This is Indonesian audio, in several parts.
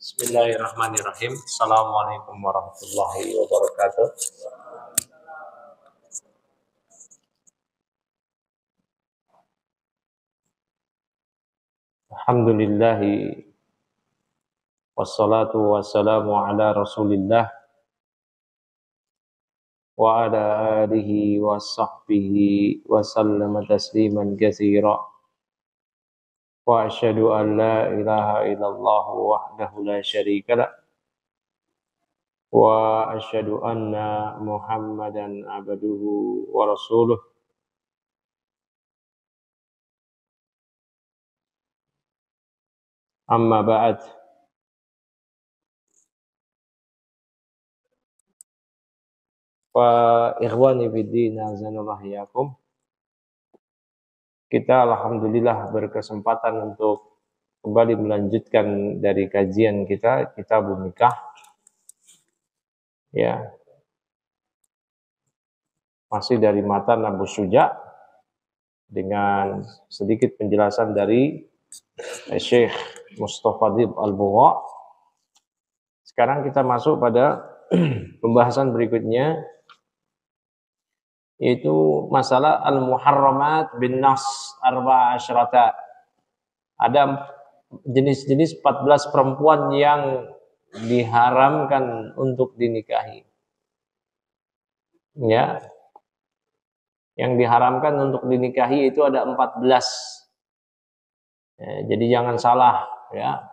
Bismillahirrahmanirrahim. Assalamualaikum warahmatullahi wabarakatuh. Alhamdulillahi wassalatu wassalamu ala rasulillah wa ala alihi wa sahbihi wa sallama tasliman katsira. Wa asyhadu an la ilaha illallah wahdahu la syarika lah wa asyhadu anna Muhammadan abduhu wa rasuluh. Amma ba'd. Wa ikhwani fiddin azanallahu iyyakum. Kita alhamdulillah berkesempatan untuk kembali melanjutkan dari kajian kita Kitabun Nikah. Ya. Masih dari matan Abu Syuja dengan sedikit penjelasan dari Syekh Mustafadil Al-Bugha. Sekarang kita masuk pada pembahasan berikutnya, yaitu masalah al-muharramat bin nas arba'a asyrata. Ada jenis-jenis 14 perempuan yang diharamkan untuk dinikahi. Ya. Yang diharamkan untuk dinikahi itu ada 14. Ya, jadi jangan salah ya.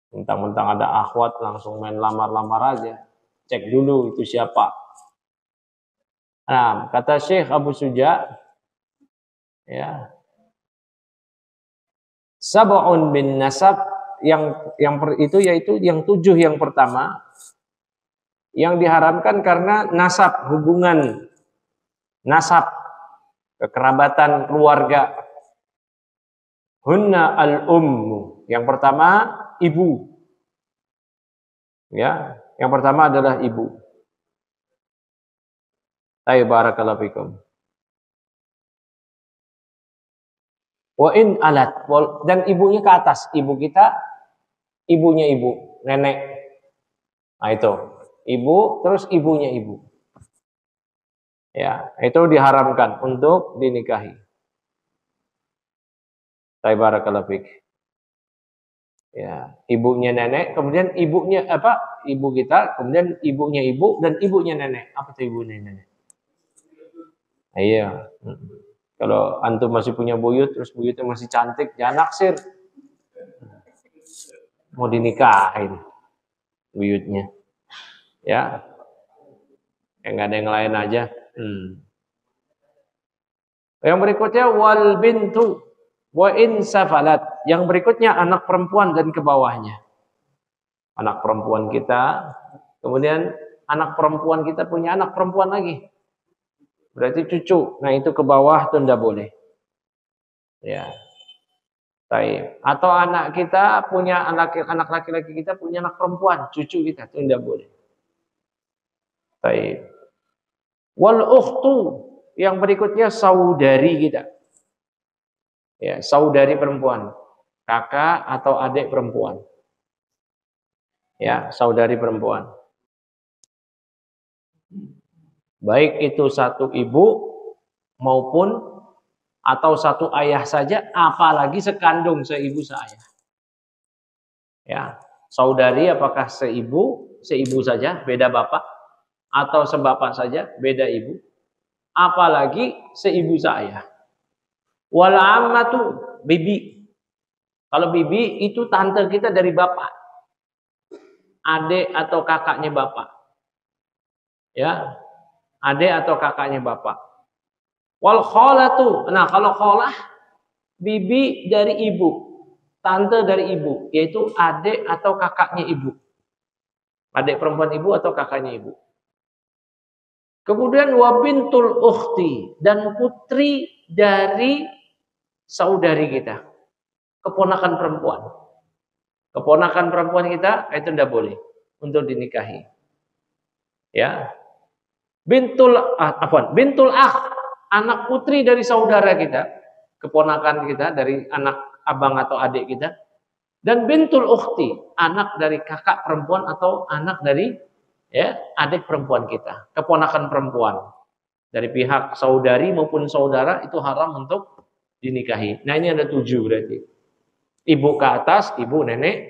Mentang-mentang ada akhwat langsung main lamar-lamar aja. Cek dulu itu siapa. Nah, kata Syekh Abu Syuja, ya, sab'un bin nasab, itu yaitu yang 7 yang pertama yang diharamkan karena nasab, hubungan nasab, kekerabatan keluarga. Hunna al-ummu, yang pertama ibu. Ya, yang pertama adalah ibu. Ayo barakallahu fikum. Wa in alat, dan ibunya ke atas, ibu kita, ibunya ibu, nenek. Nah itu, ibu terus ibunya ibu. Ya, itu diharamkan untuk dinikahi. Ayo barakallahu fik. Ya, ibunya nenek, kemudian ibunya apa? Ibu kita, kemudian ibunya ibu dan ibunya nenek. Apa itu ibunya nenek? Iya. Kalau antum masih punya buyut, terus buyutnya masih cantik, jangan naksir. Mau dinikahin buyutnya. Ya. Enggak ada yang lain aja. Yang berikutnya wal bintu wa in safalat. Yang berikutnya anak perempuan dan ke bawahnya. Anak perempuan kita, kemudian anak perempuan kita punya anak perempuan lagi. Berarti cucu. Nah itu ke bawah itu tidak boleh. Ya. Taib. Atau anak kita punya anak laki-laki kita punya anak perempuan, cucu kita itu tidak boleh. Taib. Wal ukhtu, yang berikutnya saudari kita. Ya, saudari perempuan. Kakak atau adik perempuan. Ya, saudari perempuan. Baik itu satu ibu maupun atau satu ayah saja, apalagi sekandung, seibu seayah. Ya, saudari apakah seibu saja, beda bapak, atau sebapak saja, beda ibu, apalagi seibu seayah. Wal ammatu, bibi. Kalau bibi itu tante kita dari bapak, adik atau kakaknya bapak. Ya. Adik atau kakaknya bapak. Wal khalatu. Nah, kalau khalah bibi dari ibu, tante dari ibu, yaitu adik atau kakaknya ibu. Adik perempuan ibu atau kakaknya ibu. Kemudian wa bintul ukhti, dan putri dari saudari kita. Keponakan perempuan. Keponakan perempuan kita itu tidak boleh untuk dinikahi. Ya. Bintul akh, anak putri dari saudara kita, keponakan kita dari anak abang atau adik kita, Dan bintul ukhti, anak dari kakak perempuan atau anak dari adik perempuan kita, keponakan perempuan. Dari pihak saudari maupun saudara itu haram untuk dinikahi. Nah, ini ada 7 berarti. Ibu ke atas, ibu, nenek,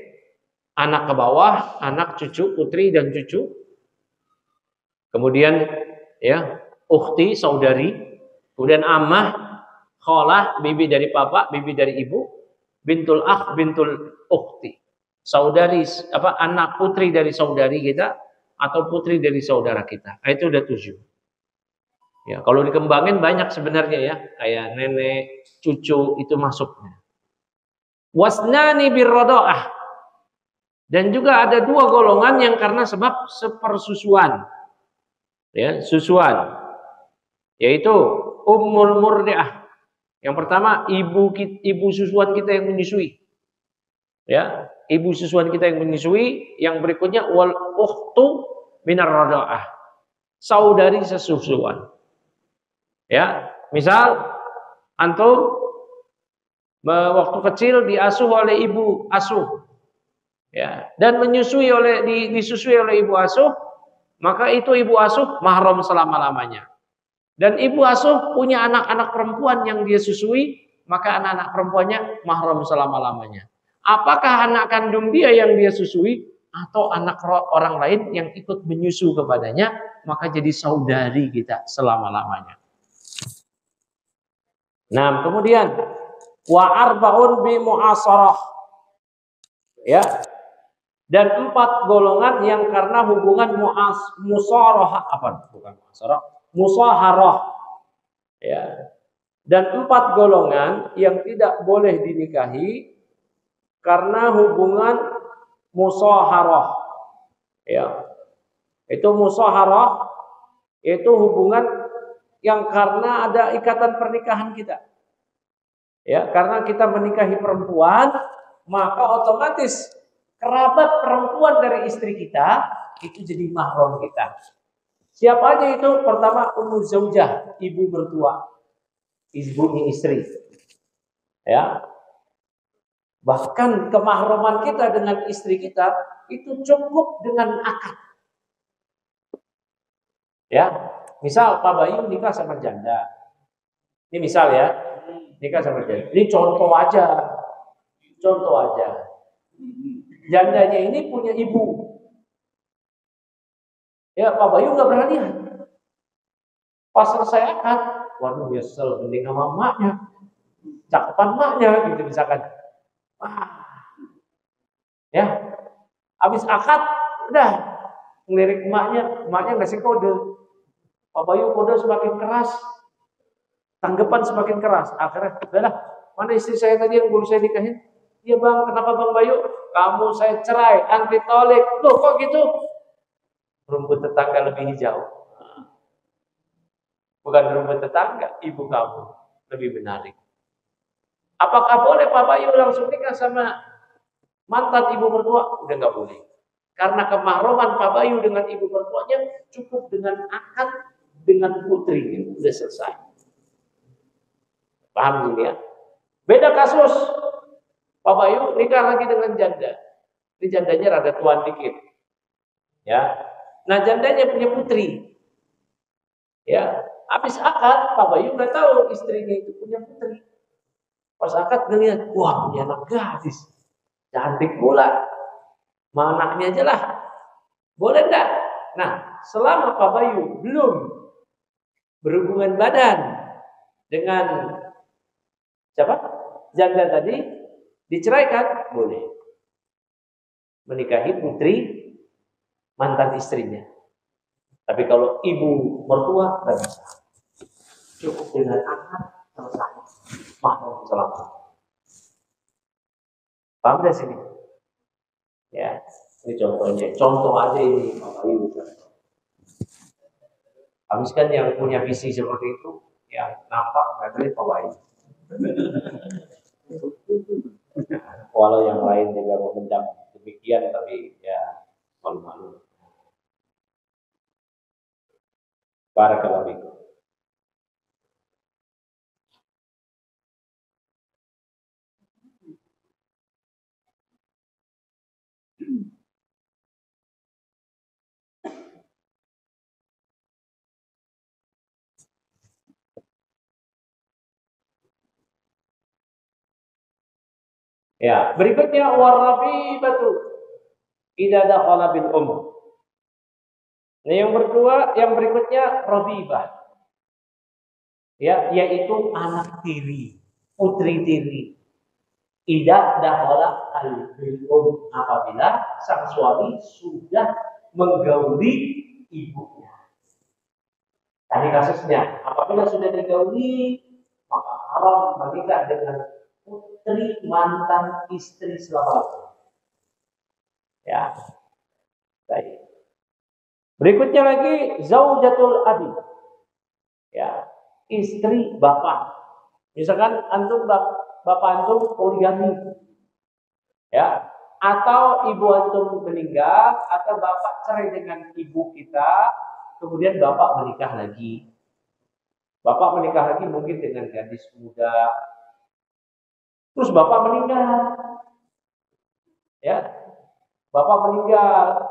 anak ke bawah, anak, cucu, putri dan cucu. Kemudian ukhti, saudari, kemudian ammah, kholah, bibi dari papa, bibi dari ibu, bintul akh, bintul ukhti. Saudari anak putri dari saudari kita atau putri dari saudara kita. Nah, itu udah 7. Ya, kalau dikembangin banyak sebenarnya ya, kayak nenek, cucu itu masuknya. Wasnani birrodoah. Dan juga ada 2 golongan yang karena sebab sepersusuan. Ya, susuan. Yaitu ummul murdiah. Yang pertama ibu susuan kita yang menyusui. Ya, ibu susuan kita yang menyusui, yang berikutnya wal ukhtu minar rodoah. Saudari sesusuan. Ya, misal antum waktu kecil diasuh oleh ibu asuh, ya, dan disusui oleh ibu asuh, maka itu ibu asuh mahram selama-lamanya. Dan ibu asuh punya anak-anak perempuan yang dia susui, maka anak-anak perempuannya mahram selama-lamanya. Apakah anak kandung dia yang dia susui atau anak orang lain yang ikut menyusu kepadanya, maka jadi saudari kita selama-lamanya. Nah, kemudian wa arba'un bi mu'asarah. Ya. Dan 4 golongan yang karena hubungan musarah bukan muasarah, musaharah. Ya. Dan 4 golongan yang tidak boleh dinikahi karena hubungan musaharah. Ya. Itu musaharah, itu hubungan yang karena ada ikatan pernikahan kita. Ya, karena kita menikahi perempuan, maka otomatis kerabat perempuan dari istri kita itu jadi mahram kita. Siapa aja itu? Pertama, ummu zaujah, ibu mertua, ibunya istri. Ya. Bahkan kemahraman kita dengan istri kita itu cukup dengan akad. Ya. Misal Pak Bayu nikah sama janda. Ini misal ya, nikah sama janda. Ini contoh aja. Contoh aja. Jandanya ini punya ibu. Ya, Pak Bayu nggak berani. Pas selesai akad, waduh nyesel, mending sama emaknya. Cakepan emaknya gitu misalkan. Ya. Habis akad, udah ngelirik emaknya ngasih kode. Pak Bayu kode semakin keras, tanggapan semakin keras. Akhirnya, udahlah, mana istri saya tadi yang baru saya nikahin? Iya bang, kenapa bang Bayu? Kamu saya cerai, anti tolik. Loh kok gitu? Rumput tetangga lebih hijau. Bukan rumput tetangga, ibu kamu lebih menarik. Apakah boleh Pak Bayu langsung nikah sama mantan ibu mertua? Udah nggak boleh. Karena kemahraman Pak Bayu dengan ibu mertuanya cukup dengan akad dengan putrinya, udah selesai. Paham ini ya? Beda kasus, Pak Bayu nikah lagi dengan janda. Ini jandanya rada tuan dikit. Ya. Nah, jandanya punya putri. Ya, habis akad Pak Bayu nggak tahu istrinya itu punya putri. Pas akad ngeliat, wah, punya anak gadis. Cantik pula. Mau anaknya aja lah. Boleh enggak? Nah, selama Pak Bayu belum berhubungan badan dengan siapa? Janda tadi diceraikan, boleh. Menikahi putri mantan istrinya. Tapi kalau ibu mertua nggak bisa. Cukup dengan anak selesai. Mahram selama. Paham gak sini? Ya, ini contohnya. Contoh aja ini Pak Bayu. Habis kan yang punya visi seperti itu, ya nampak nggak Pak Bayu. Walau yang lain juga memendam demikian, tapi ya malu-malu. Barakallahu fikum. Ya, berikutnya warabibatu idza dakhala bil Nah, yang berikutnya rabibah. Ya, yaitu anak tiri, putri tiri. Idza dakhala bil apabila sang suami sudah menggauli ibunya. Tadi kasusnya, apabila sudah digauli, maka haram menikah dengan putri mantan istri selama-lamanya. Ya, baik. Berikutnya lagi zaujatul abi. Ya, istri bapak. Misalkan antum bapak antum poligami. Ya, atau ibu antum meninggal atau bapak cerai dengan ibu kita, kemudian bapak menikah lagi. Bapak menikah lagi mungkin dengan gadis muda. Terus bapak meninggal. Ya. Bapak meninggal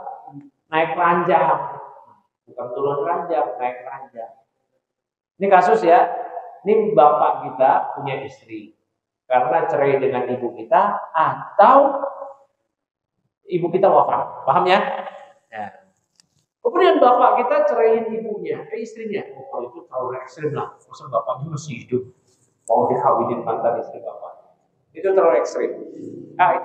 naik ranjang. Bukan turun ranjang, naik ranjang. Ini kasus ya. Ini bapak kita punya istri. Karena cerai dengan ibu kita atau ibu kita wafat. Paham ya? Ya. Kemudian bapak kita ceraiin ibunya, istrinya. Oh, kalau itu terlalu ekstrim lah. Masa bapaknya masih hidup, mau dikawinin mantan istri bapak. Itu terlalu ekstrim. Nah,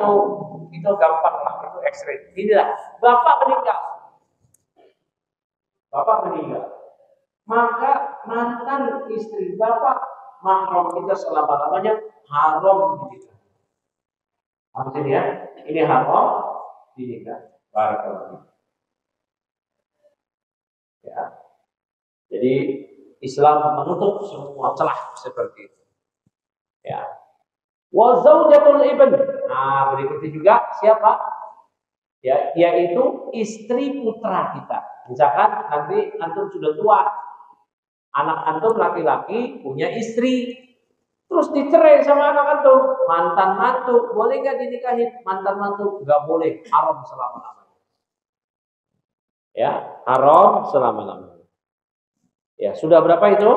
itu gampang lah, itu ekstrim. Inilah, bapak meninggal. Bapak meninggal. Maka mantan istri bapak mahram kita selama-lamanya haram dinikah. Maksudnya ya, ini haram dinikah. Barakallahu. Ya. Jadi Islam menutup semua celah seperti itu. Ya. Wa zaujatul ibn. Nah, berikutnya juga siapa? Ya, yaitu istri putra kita. Misalkan nanti antum sudah tua, anak antum laki-laki punya istri, terus dicerai sama anak antum, mantan mantu, boleh nggak dinikahin? Mantan mantu nggak boleh, haram selama-lamanya. Ya, haram selama-lamanya. Ya, sudah berapa itu?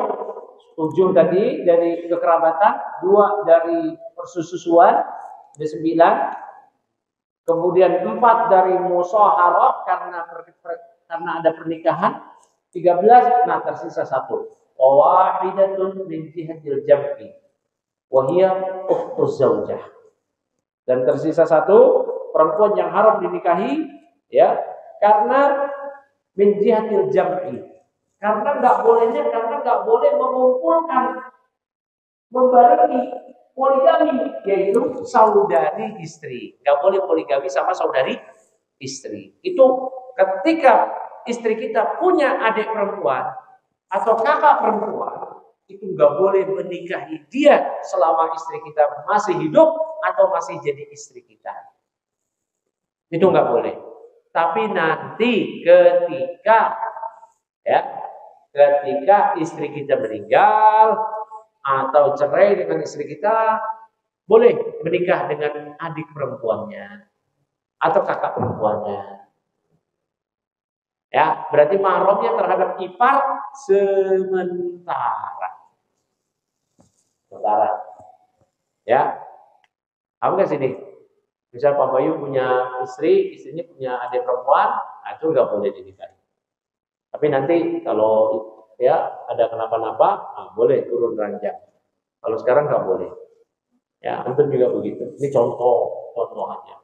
7 tadi dari kekerabatan, 2 dari persusuan, ada 9. Kemudian 4 dari musyawarah karena ada pernikahan, 13. Nah, tersisa 1. Wahidatun min jihatil jam'i wa hiya ukhtuz zaujah. Dan tersisa 1 perempuan yang haram dinikahi ya, karena min jihatil jam'i. Karena nggak boleh mengumpulkan, membarengi poligami, yaitu saudari istri. Nggak boleh poligami sama saudari istri. Itu ketika istri kita punya adik perempuan atau kakak perempuan, itu nggak boleh menikahi dia selama istri kita masih hidup atau masih jadi istri kita. Itu nggak boleh. Tapi nanti ketika istri kita meninggal atau cerai dengan istri kita, boleh menikah dengan adik perempuannya atau kakak perempuannya. Ya, berarti mahramnya terhadap ipar sementara. Ya, kamu nggak sini? Misal Pak Bayu punya istri, istrinya punya adik perempuan, nah itu nggak boleh dinikahi. Tapi nanti kalau ya ada kenapa-napa, nah, boleh turun ranjang. Kalau sekarang nggak boleh. Ya, antum juga begitu. Ini contoh aja.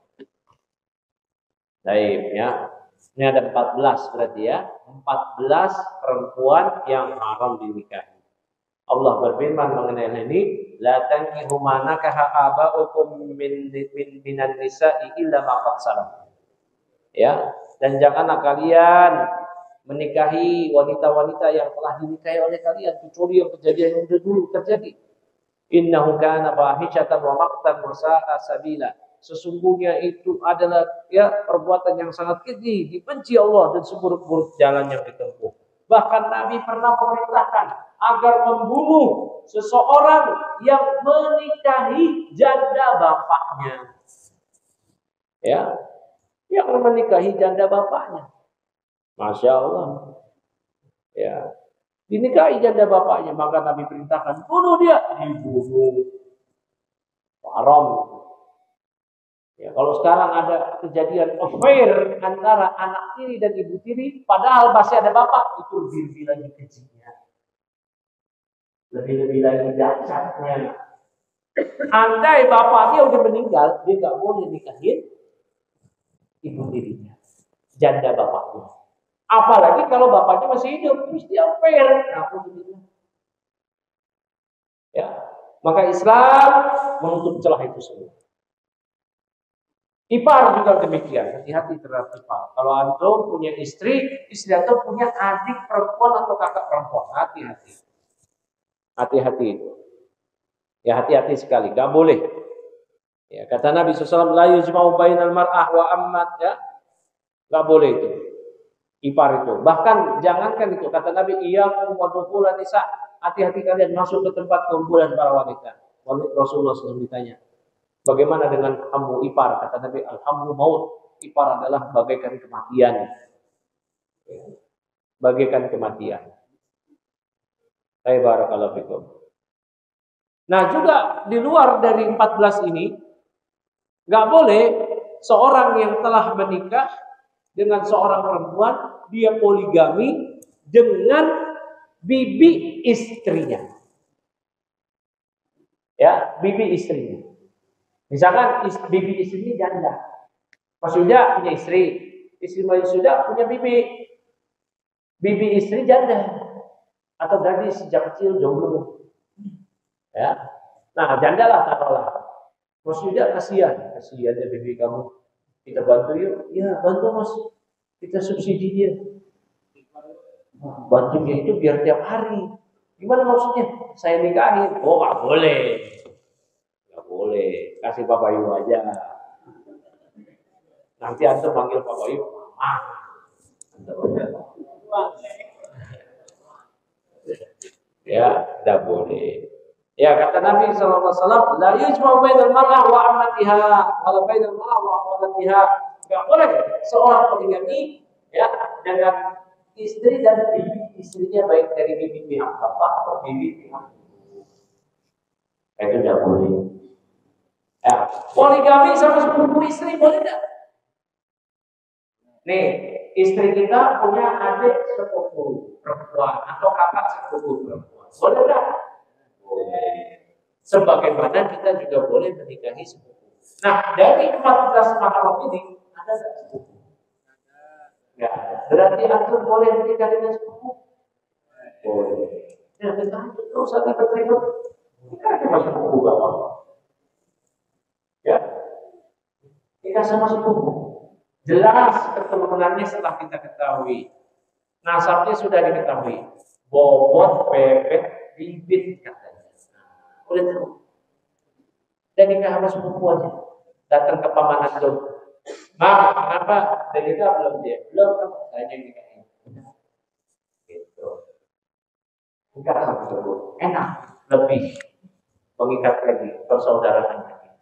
Baik, ya. Ini ada 14 berarti ya. 14 perempuan yang haram dinikahi. Allah berfirman mengenai ini, la tankihu ma nakaha aba'ukum minan nisa'i illa ma qad salaf. Ya, dan janganlah kalian menikahi wanita-wanita yang telah dinikahi oleh kalian kecuali yang kejadian yang sudah dulu terjadi. Innahu kana fahishatan wa maqtan wa sa'a sabila. Sesungguhnya itu adalah ya perbuatan yang sangat keji, dibenci Allah dan seburuk-buruk jalan yang ditempuh. Bahkan Nabi pernah memerintahkan agar membunuh seseorang yang menikahi janda bapaknya. Ya, yang menikahi janda bapaknya. Masya Allah. Ya, dinikahi janda bapaknya, maka Nabi perintahkan bunuh dia, dibunuh. Haram. Ya, kalau sekarang ada kejadian affair antara anak tiri dan ibu tiri, padahal masih ada bapak, itu lebih lagi kecilnya, lebih lagi dahsyatnya. Andai bapaknya udah meninggal, dia nggak boleh nikahin ibu tirinya, janda bapaknya. Apalagi kalau bapaknya masih hidup, mesti affair. Ya, maka Islam menutup celah itu semua. Ipar juga demikian, hati-hati terhadap ipar. Kalau antum punya istri antum punya adik perempuan atau kakak perempuan, hati-hati. Hati-hati itu. Ya hati-hati sekali, gak boleh. Ya, kata Nabi SAW, la yujma'u bainal mar'ah wa ammat, ya. Gak boleh itu. Ipar itu. Bahkan jangankan itu, kata Nabi, iyyakum wa dukhula nisa, hati-hati kalian masuk ke tempat kumpulan para wanita. Rasulullah SAW ditanya, bagaimana dengan hamu ipar? Kata Nabi, alhamu maut. Ipar adalah bagaikan kematian. Bagaikan kematian. Barakallahu fikum. Nah juga di luar dari 14 ini, nggak boleh seorang yang telah menikah dengan seorang perempuan, dia poligami dengan bibi istrinya. Ya, bibi istrinya. Misalkan bibi istrinya janda. Mas Yuda punya istri Mas Yuda punya bibi. Bibi istri janda atau gadis sejak kecil jomblo. Ya. Nah, janda lah taruhlah. Mas Yuda kasihan ya bibi kamu. Kita bantu yuk. Ya, bantu Mas. Kita subsidi dia. Bantunya itu biar tiap hari. Gimana maksudnya? Saya nikahin. Oh, nggak boleh. Nggak boleh. Kasih Pak Bayu aja. Nanti antum panggil Pak Bayu. Ya, tidak boleh. Ya, kata Nabi SAW, la yujma'u bainal mar'ah wa ammatiha, wa bainal mar'ah wa ammatiha. Enggak boleh seorang poligami ya dengan istri dan bibi istrinya, baik dari bibi pihak bapak atau bibi pihak ibu. Itu tidak boleh. Ya, poligami sama sepupu istri boleh tidak? Nih, istri kita punya adik sepupu perempuan atau kakak sepupu perempuan. Boleh tidak? Boleh. Sebagaimana kita juga boleh menikahi sepupu. Nah, dari 14 mahram ini ada tidak sepupu? Ya, berarti antum boleh menikah dengan sepupu? Boleh. Ya, kita itu usah ribet-ribet. Nikah sama sepupu bapak. Ya, nikah sama sepupu. Jelas keturunannya setelah kita ketahui. Nasabnya sudah diketahui. Bobot, bebek, bibit katanya. Udah tahu. Dan nikah sama sepupu aja. Datang ke pamanah dulu. Mak, kenapa? Dan nikah belum dia? Belum, saya yang nikahin. Gitu. Nikah sama sepupu. Enak. Lebih mengikat lagi. Persaudaraan lagi.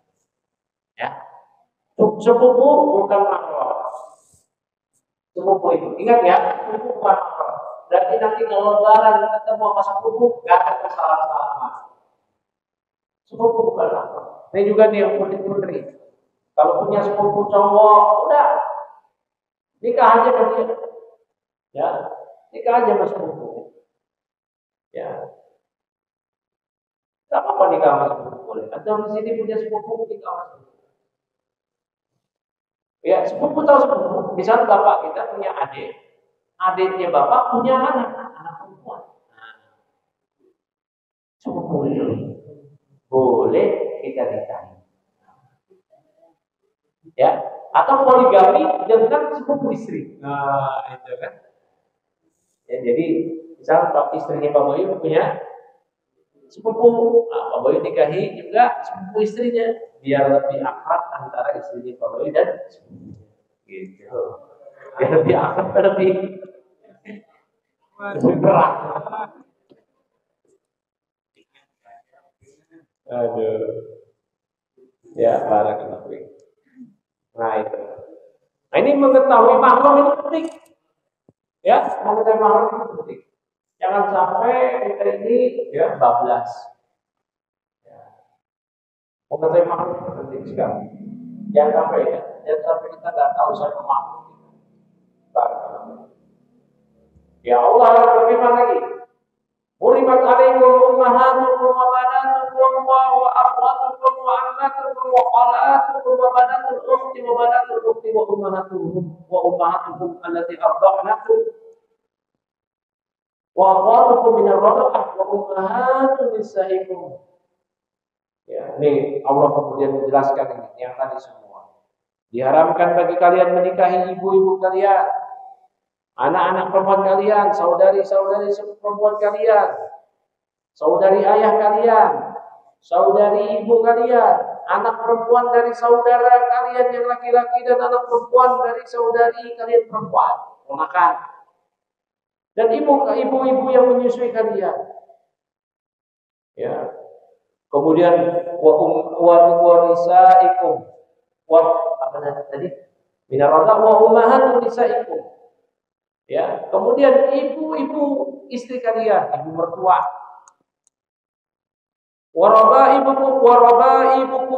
Ya. Sepupu bukan mahram. Sepupu itu. Ingat ya, sepupu bukan mahram. Berarti nanti kalau lebaran ketemu sama sepupu, gak ada kesalahan-kesalahan. Sepupu bukan mahram. Ini juga nih yang putri-putri. Kalau punya sepupu cowok, udah nikah aja sama dia. Ya, nikah aja sama sepupu. Ya, tak apa nikah sama sepupu boleh. Atau di sini punya sepupu, nikah sama sepupu. Ya, sepupu tahu sepupu. Misalnya bapak kita punya adik, adiknya bapak punya anak perempuan. Sepupu itu boleh kita nikahi. Ya, atau poligami dengan sepupu istri. Nah, itu kan. Ya, jadi misalnya istrinya Pak Boyu punya sepupu, Pak Boyu nikahi juga sepupu istrinya, biar lebih akrab antara istrinya Pak Boyu dan sepupunya. Gitu. Biar lebih akrab, lebih berat. Aduh. Ya, barakallahu fiik. Nah itu. Nah ini mengetahui mahram itu penting. Ya, mengetahui mahram itu penting. Jangan sampai kita ini ya bablas. Ya. Mengetahui mahram itu penting sekali. Jangan sampai kita nggak tahu siapa makhluk kita. Ya Allah berfirman lagi, Hurimat alaikum ummahatukum wa banatukum wa akhwatukum wa ammatukum wa khalatukum wa banatul ukhti wa ummahatukum allati arda'nakum wa akhwatukum min ar-rada'ah wa ummahatu nisaikum. Ya, ini Allah kemudian menjelaskan ini yang tadi semua. Diharamkan bagi kalian menikahi ibu-ibu kalian, anak-anak perempuan kalian, saudari-saudari perempuan kalian, saudari ayah kalian, saudari ibu kalian, anak perempuan dari saudara kalian yang laki-laki dan anak perempuan dari saudari kalian perempuan, ponakan. Dan ibu-ibu yang menyusui kalian. Ya. Kemudian wa nisaikum wa apa tadi? Minar radha wa ummahatun nisaikum. Ya, kemudian ibu-ibu istri kalian, ibu mertua. Waraba'ibukum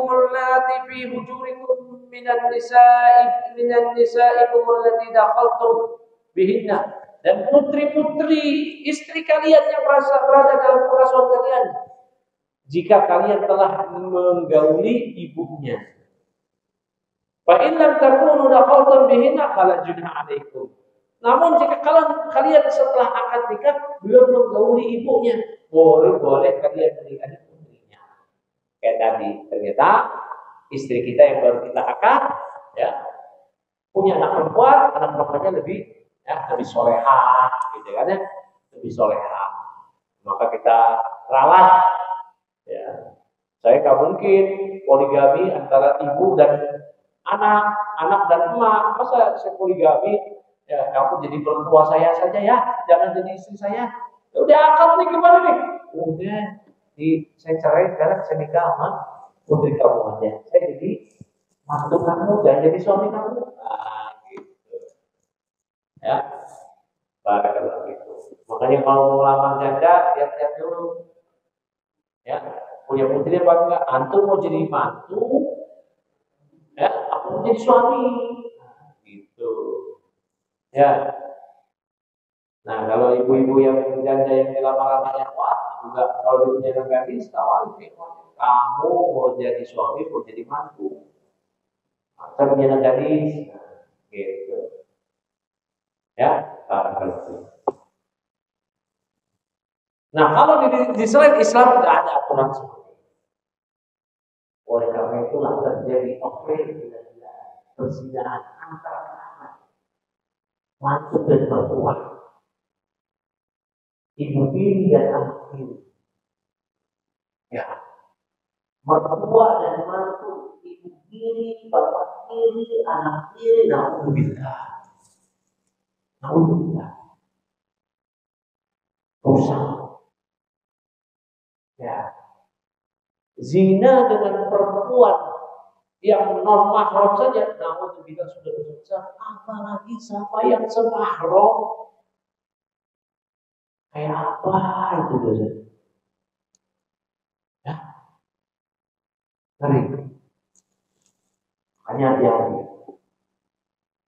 allati fi hujurikum minan nisa'ikum allati dakhaltum bihinna. Dan putri-putri istri kalian yang berada dalam pengasuhan kalian, jika kalian telah menggauli ibunya. Fa in lam takunu dakhaltum bihinna fala junaha 'alaikum. Namun jika kalian setelah akad nikah belum menggauli ibunya, boleh kalian menikahi putrinya. Kayak tadi, ternyata istri kita yang baru kita akad, ya, punya anak perempuannya lebih solehah, gitu kan ya, lebih solehah. Maka kita ralat, ya. Saya nggak mungkin poligami antara ibu dan anak dan emak. Masa saya poligami? Ya, kamu jadi mertua saya saja ya, jangan jadi istri saya. Ya udah akad nih gimana nih? Udah, saya cerai sekarang, saya nikah sama putri kamu aja. Saya jadi mantu kamu, jangan jadi suami kamu. Nah, gitu. Ya, barakallahu gitu. Makanya kalau mau lamar janda, lihat-lihat dulu. Ya, punya putri apa enggak? Antum mau jadi mantu? Ya, aku mau jadi suami. Nah, gitu. Ya, nah kalau ibu-ibu yang janda yang dilamar anaknya kuat juga, kalau dia punya anak gadis, kamu mau jadi suami, mau jadi mantu, saya punya anak gadis, gitu. Ya, nah kalau di selain Islam tidak ada aturan seperti itu. Oleh karena itulah terjadi perzinahan antara mantu dan mertua, ibu tiri dan anak tiri. Ya, mertua dan mantu, ibu tiri, bapak tiri, anak tiri, naudzubillah. Rusak. Ya, zina dengan perempuan yang non mahram saja, naudzubillah sudah besar. Apalagi siapa yang semahram? Kayak apa itu dosa? Ya, ngeri. Hanya hati-hati.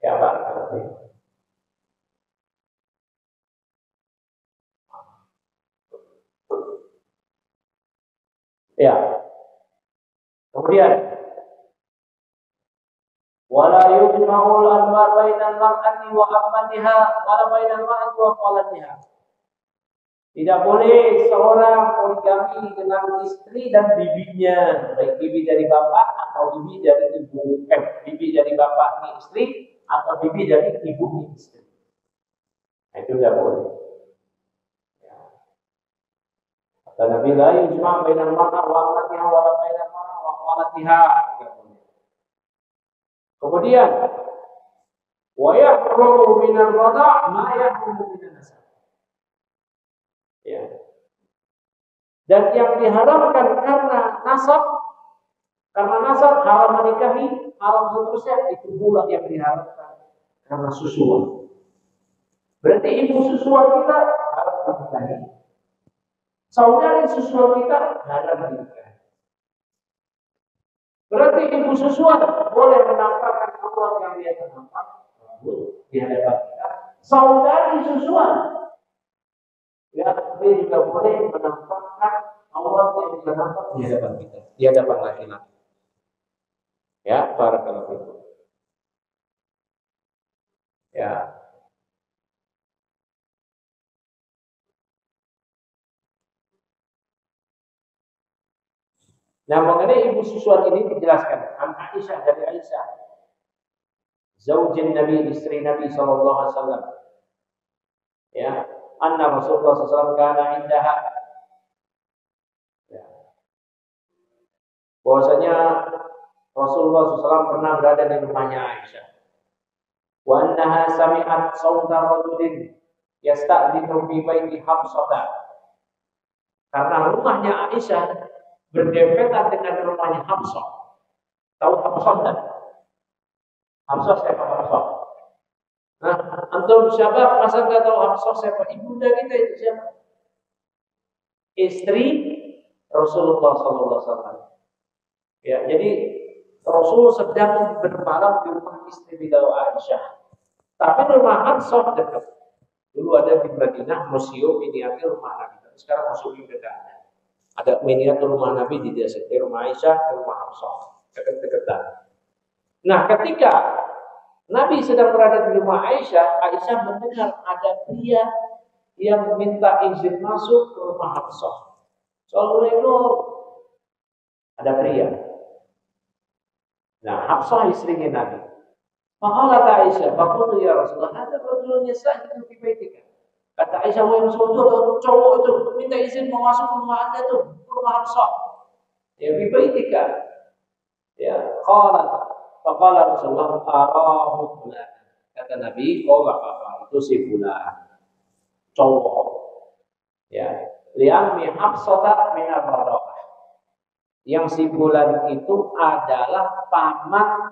Ya Pak. Ya. Kemudian wala yujma'ul anwar bainal mar'ati wa ammatiha wala bainal mar'ati wa khalatiha. Tidak boleh seorang poligami dengan istri dan bibinya, baik bibi dari bapak atau bibi dari ibu, bibi dari bapaknya istri atau bibi dari ibunya istri. Nah, itu tidak boleh. Kata Nabi la yujma' bainal mar'ati wa ammatiha wala bainal mar'ati wa khalatiha. Kemudian wa yahrumu minar radha' ma yahrumu minan nasab. Ya. Dan yang diharamkan karena nasab haram menikahi, haram seterusnya, itu pula yang diharamkan karena susuan. Berarti ibu susuan kita haram menikahi, saudari susuan kita haram menikahi. Berarti ibu susuan boleh menampakkan aurat yang dia nampak di hadapan kita. Saudari susuan, ya, dia juga boleh menampakkan aurat yang dia nampak di hadapan kita, di hadapan laki-laki. Ya, barakallahu fikum. Ya. Nah, mengenai ibu susuan ini dijelaskan an Aisyah dari Aisyah, zaujin Nabi, istri Nabi sallallahu alaihi wasallam. Ya, anna Rasulullah sallallahu alaihi wasallam kana indaha. Ya. Bahwasanya Rasulullah SAW pernah berada di rumahnya Aisyah. Wa annaha sami'at sauta rajulin yasta'dinu fi baiti Hafsah. Karena rumahnya Aisyah berdempetan dengan rumahnya Hafsah. Tahu Hafsah kan? Hafsah siapa Hafsah? Nah, antum siapa? Masa nggak tahu Hafsah siapa? Ibunda kita itu siapa? Istri Rasulullah SAW. Ya, jadi Rasul sedang bermalam di rumah istri beliau Aisyah. Tapi rumah Hafsah dekat. Dulu ada di Madinah museum miniatur rumah Nabi. Sekarang museum sudah ada. Ada miniatur rumah Nabi di desa. Rumah Aisyah, rumah Hafsah, dekat-dekatan. Nah, ketika Nabi sedang berada di rumah Aisyah, Aisyah mendengar ada pria yang minta izin masuk ke rumah Hafsah. Assalamualaikum. Ada pria. Nah, Hafsah istrinya Nabi. Faqalat Aisyah, faqultu ya Rasulullah, ada rajulun yasta'dinu fi baitika. Kata Aisyah, wahai Rasulullah, cowok itu minta izin mau masuk ke rumah Anda tuh, ke rumah Hafsah. Ya, fi baitika. Ya, qalat. Faqala Rasulullah, arahu fulan. Kata Nabi, oh enggak apa-apa, itu si fulan. Cowok. Ya, li'ammi Hafsah min ar-radhah. Yang si bulan itu adalah paman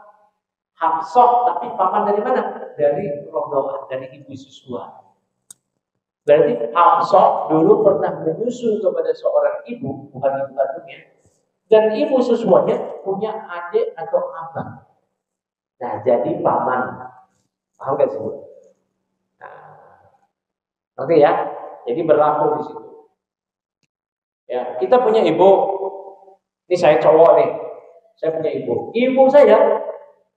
Hafsah, tapi paman dari mana? Dari Rodoah, dari ibu susuan. Berarti Hafsah dulu pernah menyusu kepada seorang ibu, bukan ibu kandungnya, dan ibu susuannya punya adik atau abang. Nah, jadi paman. Paham gak sih? Nah, ngerti ya? Jadi berlaku di situ. Ya, kita punya ibu. Ini saya cowok nih. Saya punya ibu. Ibu saya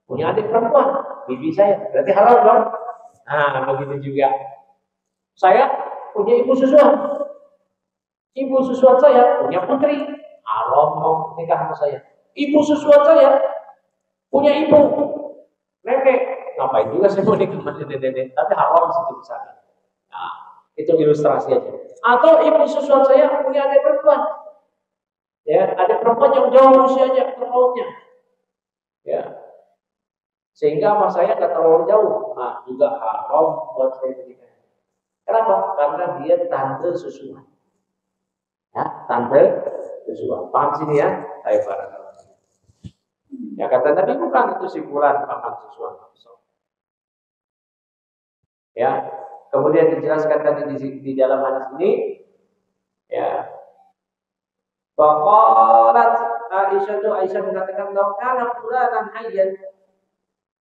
punya adik perempuan, bibi saya. Berarti halal dong. Nah, begitu juga. Saya punya ibu susuan. Ibu susuan saya punya putri. Haram mau nikah sama saya. Ibu susuan saya punya ibu. Nenek. Ngapain juga saya mau nikah sama nenek. Tapi haram situ bisa. Nah, itu ilustrasi aja. Atau ibu susuan saya punya adik perempuan. Ya, ada perempuan yang jauh usianya terpautnya. Ya. Sehingga sama saya nggak terlalu jauh. Nah, juga haram buat saya menikah. Kenapa? Karena dia tante susuan. Ya, tante susuan. Paham sini ya? Saya barangkali. Ya, kata Nabi bukan itu simpulan paman susuan. Ya. Kemudian dijelaskan tadi di dalam hadis ini, ya. Faqalat Aisyah mengatakan law kana fulanan hayyan.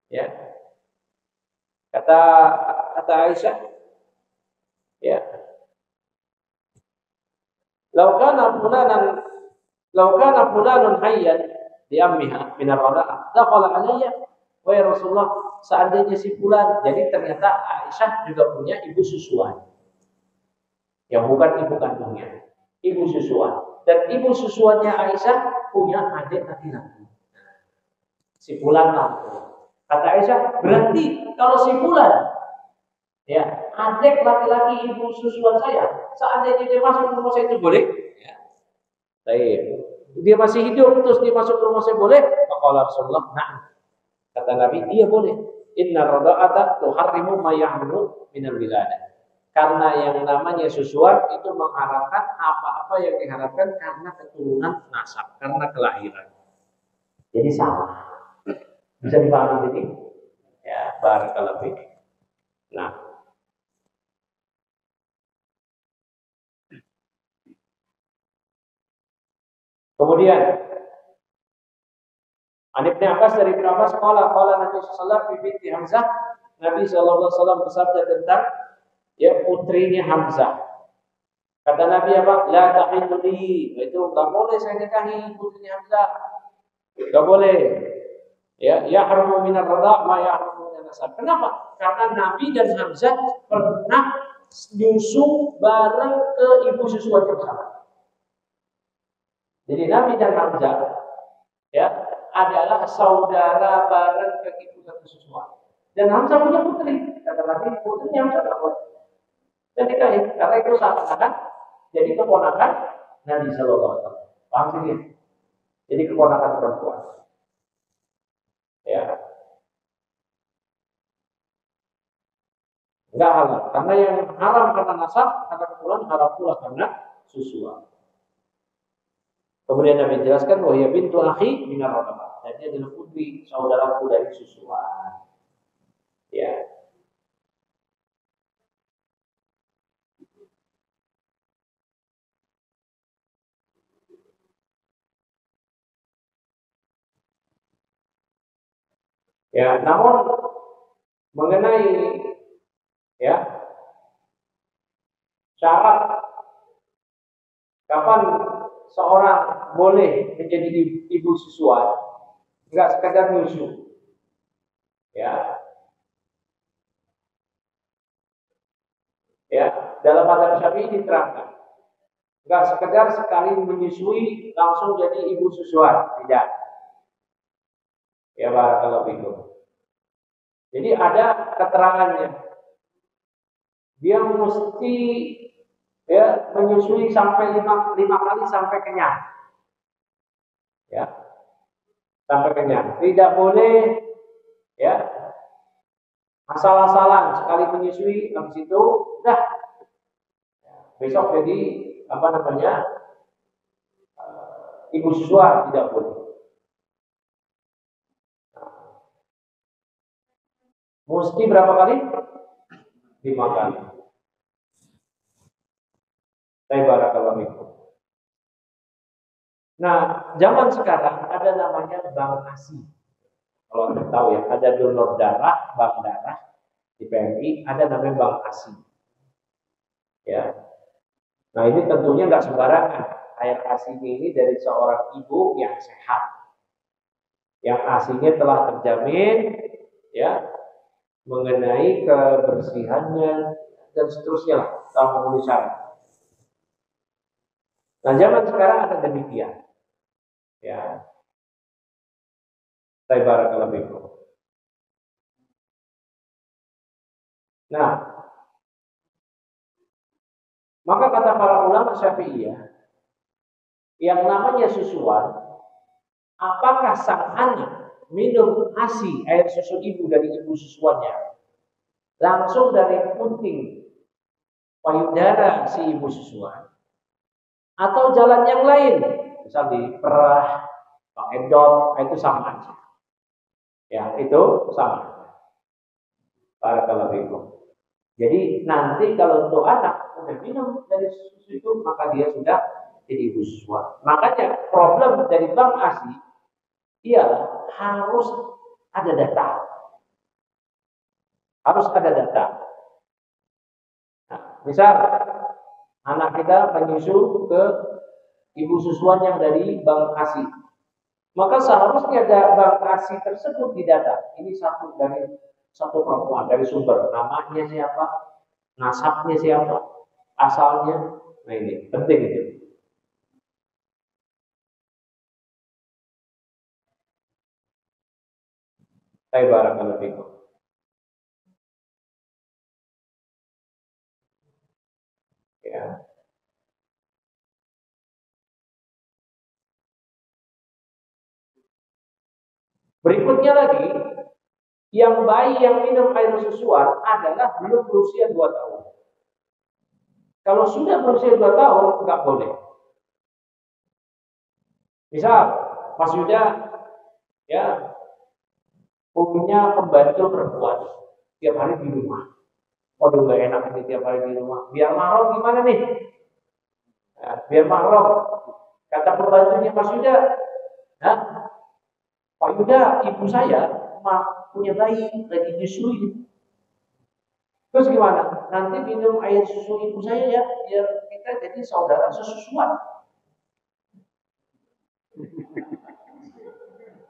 Ya. Kata Aisyah, ya. Law kana fulanun hayyan di ammiha min ar-rada'ah dakhala alayya wa ya Rasulullah, seandainya si fulan. Jadi ternyata Aisyah juga punya ibu susuan. Yang bukan ibu kandungnya, ibu susuan. Dan ibu susuannya Aisyah punya adik laki-laki. Si fulan tahu. Kata Aisyah, berarti kalau si fulan, ya, adik laki-laki ibu susuan saya, seandainya dia masuk ke rumah saya itu boleh? Ya. Baik. Dia masih hidup terus dia masuk ke rumah saya boleh? Maka Rasulullah, nah. Kata Nabi, iya boleh. Inna rada'ata tuharrimu ma yahmulu minal wiladah. Karena yang namanya susuan itu mengharapkan apa-apa yang diharapkan karena keturunan nasab, karena kelahiran. Jadi salah. Bisa dipahami ini? Ya, barakallahu fiik. Nah, kemudian Ibnu Abbas, dari Ibnu Abbas, qala Nabi sallallahu alaihi wasallam fi binti Hamzah, Nabi sallallahu alaihi wasallam bersabda tentang ya putrinya Hamzah. Kata Nabi apa? La tahilli. Itu enggak boleh saya nikahi putrinya Hamzah. Enggak boleh. Ya, yahrumu minar radha' ma yahrumu minan nasab. Kenapa? Karena Nabi dan Hamzah pernah nyusu bareng ke ibu susuannya bersama. Jadi Nabi dan Hamzah ya adalah saudara bareng ke ibu satu susuan. Dan Hamzah punya putri. Kata Nabi, putrinya Hamzah enggak boleh. Dan nikahi karena itu seakan-akan jadi keponakan Nabi sallallahu alaihi wasallam. Paham sih? Jadi keponakan perempuan. Ya. Enggak halal. Karena yang haram karena nasab, karena keturunan, haram pula karena susuan. Kemudian Nabi jelaskan bahwa ya bintu akhi minar radhah. Jadi adalah putri saudaraku dari susuan. Ya. Ya, namun mengenai ya syarat kapan seorang boleh menjadi ibu susuan, enggak sekedar nyusu. Ya. Ya, dalam mazhab Syafi'i diterangkan. Enggak sekedar sekali menyusui langsung jadi ibu susuan, tidak. Ya, barakallahu fikum. Jadi ada keterangannya. Dia mesti ya menyusui sampai lima kali sampai kenyang. Ya. Sampai kenyang. Tidak boleh ya asal-asalan sekali menyusui habis itu dah besok jadi apa namanya ibu susuan, tidak boleh. Mesti berapa kali? 5 kali. Barakallahu fikum. Nah, zaman sekarang ada namanya bank ASI. Kalau Anda tahu ya, ada donor darah, bank darah di PMI, ada namanya bank ASI. Ya. Nah, ini tentunya nggak sembarangan. Air ASI ini dari seorang ibu yang sehat, yang ASI-nya telah terjamin, ya, mengenai kebersihannya dan seterusnya lah, dalam memenuhi syarat. Nah, zaman sekarang ada demikian. Ya. Barakallahu fikum. Nah, maka kata para ulama Syafi'iyah, yang namanya susuan, apakah sang anak minum ASI, air susu ibu dari ibu susuannya, langsung dari puting payudara si ibu susuan, atau jalan yang lain, misal diperah, pakai dot, itu sama aja. Ya, itu sama. Barakallahu fikum. Jadi nanti kalau untuk anak udah minum dari susu itu, maka dia sudah jadi ibu susuan. Makanya problem dari bank ASI ialah harus ada data. Harus ada data. Nah, misal anak kita menyusu ke ibu susuan yang dari bank ASI, maka seharusnya bank ASI tersebut didata. Ini satu perempuan dari sumber, namanya siapa, nasabnya siapa, asalnya. Nah, ini penting itu. Barakallahu fikum. Ya. Berikutnya lagi, yang bayi yang minum air susuan adalah belum berusia 2 tahun. Kalau sudah berusia 2 tahun, nggak boleh. Misal, Mas Yuda ya punya pembantu perempuan tiap hari di rumah. Waduh, nggak enak ini tiap hari di rumah. Biar mahram gimana nih? Ya, biar mahram. Kata pembantunya Mas Yuda, Pak Yuda, ibu saya punya bayi lagi nyusui. Terus gimana? Nanti minum air susu ibu saya ya, biar kita jadi saudara sesusuan.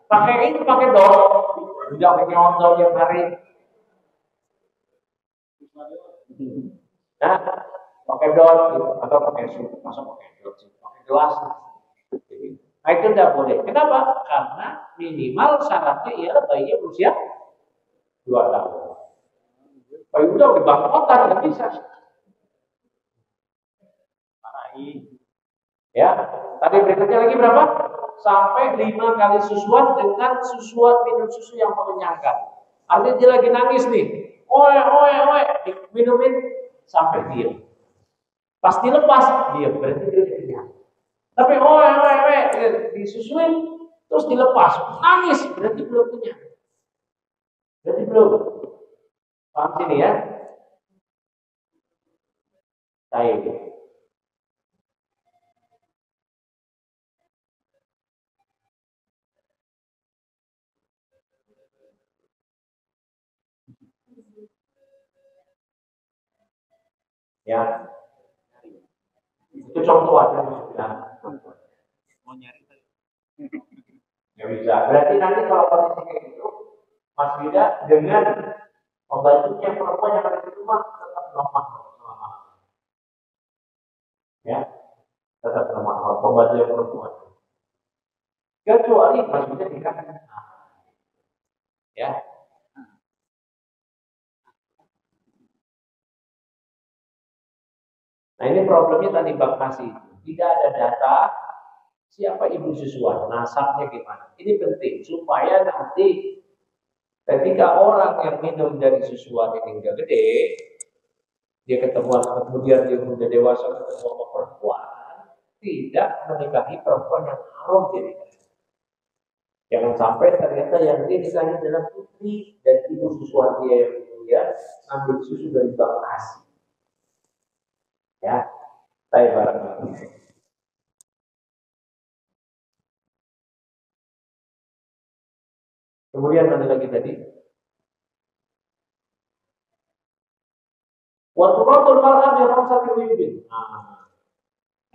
Pakai itu, pakai dot. Udah pakai ondol tiap hari. Nah, pakai dot gitu. Atau pakai susu, masa pakai dot sih? Pakai gelas. Nah itu tidak boleh. Kenapa? Karena minimal syaratnya ialah bayinya berusia 2 tahun. Bayi udah bangkotan, nggak bisa. Ya, tadi berikutnya lagi berapa? Sampai 5 kali susuan dengan minum susu yang mengenyangkan. Artinya dia lagi nangis nih, oe, minumin sampai diam. Pas dilepas, diam, berarti dia udah kenyang. Tapi oe, disusuin, terus dilepas, nangis, berarti belum kenyang. Berarti belum. Paham sini ya? Baik. Ya, itu contoh aja. Mau nyari nggak bisa. Berarti nanti kalau kondisi kayak gitu, Mas Yuda dengan pembantunya perempuan yang ada di rumah tetap lemah. Ya, tetap lemah. Pembantu perempuan. Kecuali Mas Yuda dikatakan, ya. Nah ini problemnya tadi Bang Masih. Tidak ada data siapa ibu susuan, nasabnya gimana. Ini penting supaya nanti ketika orang yang minum dari susuan ini udah gede, dia kemudian dia udah dewasa ketemu sama perempuan, tidak menikahi perempuan yang haram jadi. Jangan sampai ternyata yang dia nikahi adalah putri dan ibu susuan dia yang mulia ambil susu dari Bang Masih. Ya, saya barang. Kemudian mana lagi tadi? Waktu rotul marham yang satu uyubin. Nah,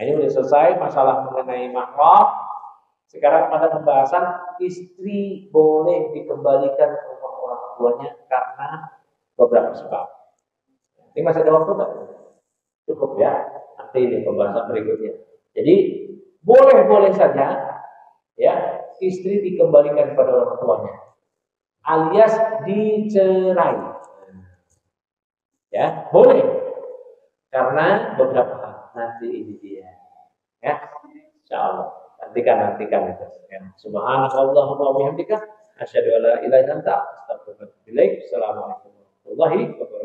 ini sudah selesai masalah mengenai mahram. Sekarang pada pembahasan istri boleh dikembalikan ke rumah orang tuanya karena beberapa sebab. Ini masih ada waktu nggak? Cukup ya. Nanti ini pembahasan berikutnya. Jadi boleh-boleh saja ya istri dikembalikan kepada orang tuanya, alias dicerai. Ya, boleh. Karena beberapa hal. Nanti ini dia. Ya. Insyaallah. Nantikan itu. Ya. Subhanallahumma wa bihamdika asyhadu an la ilaha illa anta astaghfiruka wa atubu ilaik. Assalamualaikum warahmatullahi wabarakatuh.